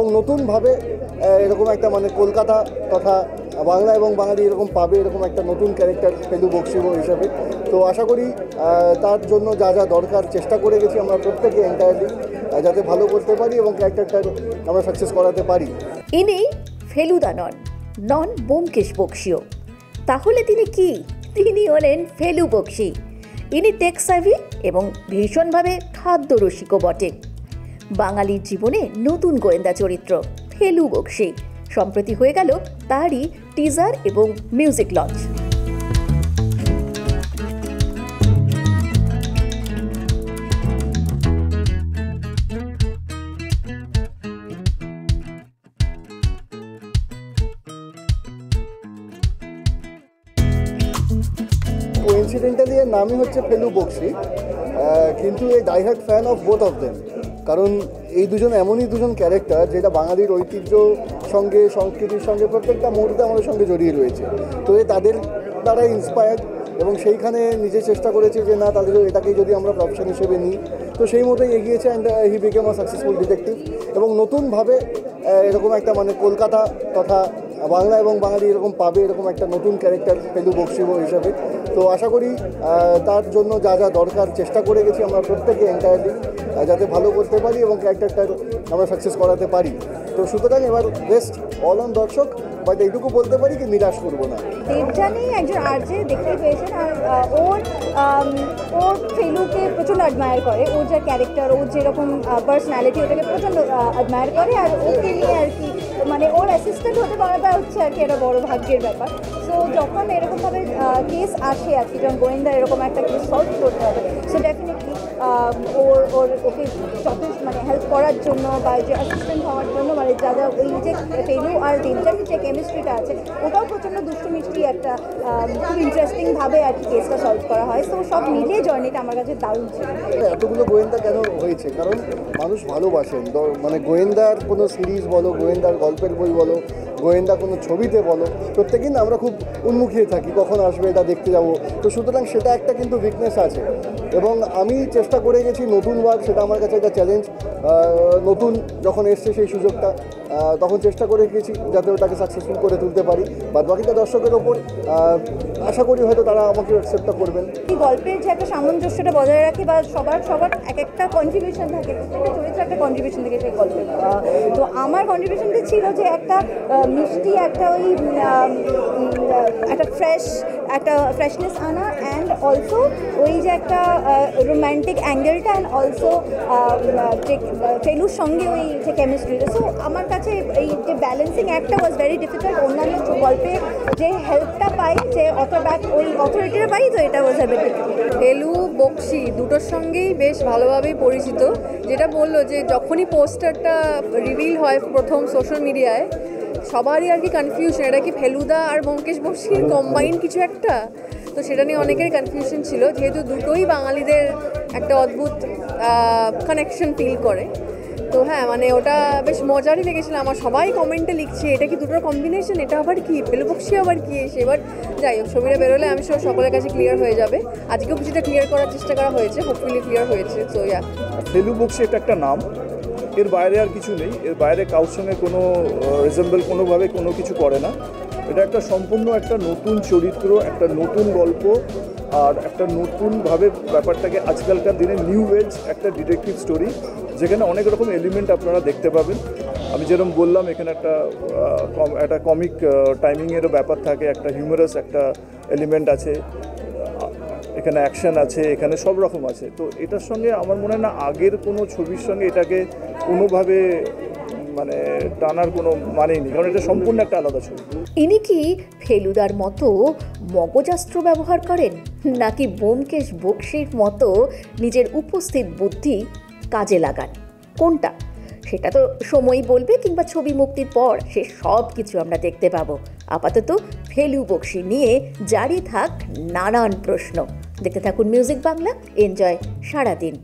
এবং নতুনভাবে এরকম একটা মানে কলকাতা তথা বাংলা এবং বাঙালি এরকম পাবে এরকম একটা নতুন ক্যারেক্টার ফেলু বক্সি হিসাবে। তো আশা করি তার জন্য যা যা দরকার চেষ্টা করে গেছি আমরা প্রত্যেকে এন্টায়ারলি, যাতে ভালো করতে পারি এবং ক্যারেক্টারটা আমরা সাকসেস করাতে পারি। ইনি ফেলুদা নন ব্যোমকেশ বক্সিও। তাহলে তিনি কি? তিনি হলেন ফেলু বক্সি। ইনি টেক সেভি এবং ভীষণভাবে খাদ্যরসিকও বটে। বাঙালির জীবনে নতুন গোয়েন্দা চরিত্র ফেলু বক্সি। সম্প্রতি হয়ে গেল তারই টিজার এবং মিউজিক লঞ্চ। কোইন্সিডেন্টালি এর নামই হচ্ছে ফেলু বক্সি, কিন্তু এই diehard fan of both of them. কারণ এই দুজন এমনই দুজন ক্যারেক্টার যেটা বাঙালির ঐতিহ্য সঙ্গে সংস্কৃতির সঙ্গে প্রত্যেকটা মুহূর্তে আমাদের সঙ্গে জড়িয়ে রয়েছে। তো তাদের দ্বারা ইন্সপায়ার্ড এবং সেইখানে নিজে চেষ্টা করেছে যে না, তাদের এটাকেই যদি আমরা প্রফেশন হিসেবে নিই, তো সেই মতোই এগিয়েছে and he became a successful detective. এবং নতুনভাবে এরকম একটা মানে কলকাতা তথা বাংলা এবং বাঙালি এরকম পাবে এরকম একটা নতুন ক্যারেক্টার ফেলু বক্সি হিসাবে। তো আশা করি তার জন্য যা যা দরকার চেষ্টা করে গেছি আমরা প্রত্যেকে এন্টায়ারলি, যাতে ভালো করতে পারি এবং ক্যারেক্টারটা আমরা সাকসেস করাতে পারি। তো সুতরাং এবার বেস্ট অল অন দর্শক, বাট এইটুকু বলতে পারি কি নিরাশ করবো না। দেবযানী একজন আরজে দেখতে পেয়েছেন, আর ওর ফেলুকে প্রচণ্ড অ্যাডমায়ার করে। ওর যে ক্যারেক্টার, ওর যেরকম পার্সোনালিটি, ওটাকে প্রচণ্ড অ্যাডমায়ার করে। আর ওকে নিয়ে আর কি মানে ওর অ্যাসিস্ট্যান্ট হতে পারাটা হচ্ছে আর কি একটা বড় ভাগ্যের ব্যাপার। সো যখন এরকমভাবে কেস আসে আর কি, যখন গোয়েন্দা এরকম একটা কেস সলভ করতে হবে, সো ডেফিনেটলি ওকে যথেষ্ট মানে হেল্প করার জন্য বা যে অ্যাসিস্ট্যান্ট হওয়ার জন্য মানে যা যা ওই যে ফেলু আর দেবযানীর যে কেমিস্ট্রিটা আছে, ওটাও প্রচণ্ড দুষ্টু মিষ্টি একটা খুব ইন্টারেস্টিংভাবে আর কি কেসটা সলভ করা হয়। তো সব মিলিয়ে জার্নিটা আমার কাছে দারুণ ছিল। এতগুলো গোয়েন্দা কেন হয়েছে? কারণ মানুষ ভালোবাসেন, মানে গোয়েন্দার কোনো সিরিজ বলো, গোয়েন্দার গল্পের বই বলো, গোয়েন্দা কোনো ছবিতে বলো, প্রত্যেকদিন আমরা খুব উন্মুখিয়ে থাকি কখন আসবে এটা দেখতে যাবো। তো সুতরাং সেটা একটা কিন্তু উইকনেস আছে এবং আমি চেষ্টা করে গেছি নতুন ওয়ার্ক, সেটা আমার কাছে একটা চ্যালেঞ্জ। নতুন যখন এসছে সেই সুযোগটা, তখন চেষ্টা করে গেছি যাতে ওটাকে সাকসেসফুল করে তুলতে পারি। বাদ বাকিটা দর্শকের ওপর, আশা করি হয়তো তারা আমাকে অ্যাকসেপ্টটা করবেন। এই গল্পের যে একটা সামঞ্জস্যটা বজায় রাখি বা সবার এক একটা কন্ট্রিবিউশন থাকে, প্রত্যেকটা চরিত্রে একটা কন্ট্রিবিউশন থাকে সেই গল্পের। তো আমার কন্ট্রিবিউশনটা ছিল যে একটা মিষ্টি একটা ওই একটা ফ্রেশনেস আনা, অ্যান্ড অলসো ওই যে একটা রোম্যান্টিক অ্যাঙ্গেলটা, অ্যান্ড অলসো ফেলুর সঙ্গে ওই যে কেমিস্ট্রিটা। সো আমার কাছে এই যে ব্যালেন্সিং একটা ওয়াজ ভেরি ডিফিকাল্ট। অন্যান্য গল্পে যে হেল্পটা পাই, যে ওই অথরিটিটা পাই, তো এটা was very difficult. Felu Bakshi দুটোর সঙ্গেই বেশ ভালোভাবেই পরিচিত। যেটা বললো যে যখনই পোস্টারটা রিভিল হয় প্রথম সোশ্যাল মিডিয়ায়, সবারই আর কি কনফিউশন, এটা কি ফেলুদা আর ব্যোমকেশ বক্সির কম্বাইন কিছু একটা। তো সেটা নিয়ে অনেকের কনফিউশন ছিল, যেহেতু দুটোই বাঙালিদের একটা অদ্ভুত কানেকশন ফিল করে। তো হ্যাঁ, মানে ওটা বেশ মজারই লেগেছিলো আমার। সবাই কমেন্টে লিখছে এটা কি দুটোর কম্বিনেশন, এটা আবার কি, ফেলু বক্সি আবার কি এসে। এবার যাই হোক, ছবিটা বেরোলে আমি সকলের কাছে ক্লিয়ার হয়ে যাবে। আজকেও কিছুটা ক্লিয়ার করার চেষ্টা করা হয়েছে, হোপফুলি ক্লিয়ার হয়েছে। সো ইয়া, ফেলু বক্সি এটা একটা নাম, এর বাইরে আর কিছু নেই। এর বাইরে কারোর সঙ্গে কোনো রিজেম্বল কোনোভাবে কোনো কিছু করে না। এটা একটা সম্পূর্ণ একটা নতুন চরিত্র, একটা নতুন গল্প, আর একটা নতুনভাবে ব্যাপারটাকে আজকালকার দিনে নিউ এজ একটা ডিটেকটিভ স্টোরি, যেখানে অনেক রকম এলিমেন্ট আপনারা দেখতে পাবেন। আমি যেরকম বললাম, এখানে একটা কমিক টাইমিংয়েরও ব্যাপার থাকে, একটা হিউমারাস একটা এলিমেন্ট আছে, এখানে অ্যাকশন আছে, এখানে সব রকম আছে। তো এটার সঙ্গে আমার মনে হয় না আগের কোনো ছবির সঙ্গে এটাকে কোনোভাবে মানে টানার কোনো মানেই নেই, কারণ এটা সম্পূর্ণ একটা আলাদা ছবি। ইনি কি ফেলুদার মতো মগজাস্ত্র ব্যবহার করেন, নাকি ব্যোমকেশ বক্সির মতো নিজের উপস্থিত বুদ্ধি কাজে লাগান? কোনটা সেটা তো সময়ই বলবে, কিংবা ছবি মুক্তির পর সে সব কিছু আমরা দেখতে পাবো। আপাতত ফেলু বক্সি নিয়ে জারি থাক নানান প্রশ্ন। দেখতে থাকুন মিউজিক বাংলা, এনজয় সারাদিন।